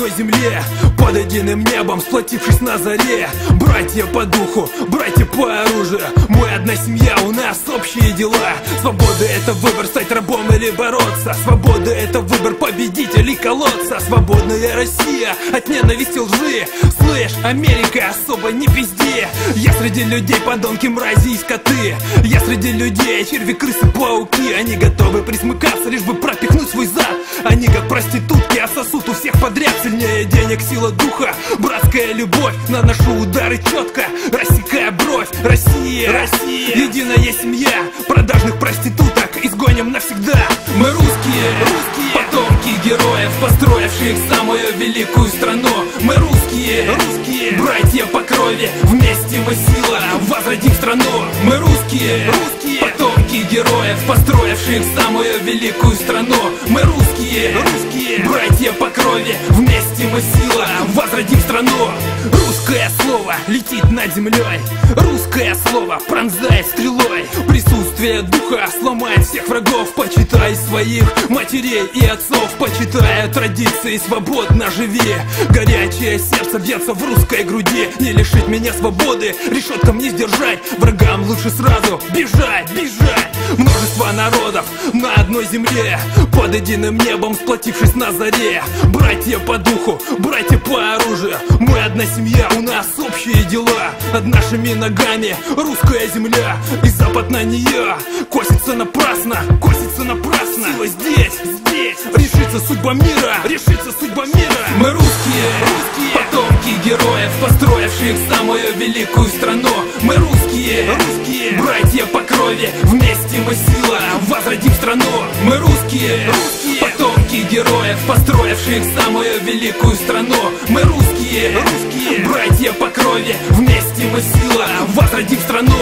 одной земле, под единым небом, сплотившись на заре. Братья по духу, братья по оружию, мы одна семья, у нас общие дела. Свобода — это выбор, стать рабом или бороться. Свобода — это выбор, победить или колоться. Свободная Россия от ненависти, лжи. Слышь, Америка, особо не пизди. Я среди людей подонки, мрази и скоты. Я среди людей черви, крысы, пауки. Они готовы присмыкаться, лишь бы пропихнуть свой зад. Они как проститутки, а сосут у всех подряд. Сильнее денег, сила духа, братская любовь. Наношу удары четко, рассекая бровь. Россия, Россия, единая семья. Продажных проституток изгоним навсегда. Мы русские, русские, потомки героев, построивших самую великую страну. Мы русские, русские, братья по крови, вместе мы сила, возродим страну. Мы русские, русские, потомки героев, построивших самую великую страну. Мы русские, русские, братья по крови, вместе мы сила, возродим страну. Русское слово летит над землей, русское слово пронзает стрелой. Присутствие духа сломает всех врагов. Почитай своих матерей и отцов, почитай традиции, свободно живи. Горячее сердце бьется в русской груди. Не лишить меня свободы, решеткам не сдержать. Врагам лучше сразу бежать, бежать. Множество народов на одной земле, под единым небом, сплотившись на заре. Братья по духу, братья по оружию, мы одна семья, у нас общие дела. Над нашими ногами русская земля, и запад на нее косится напрасно, косится напрасно. Сила здесь, здесь, решится судьба мира, решится судьба мира. Мы русские, русские, потомки героев, построивших самую великую страну. Мы русские, русские, братья по крови, вместе мы сила, возродим страну. Мы русские, русские, потомки героев, построивших самую великую страну. Мы русские, русские, братья по крови, вместе мы сила, возродим страну.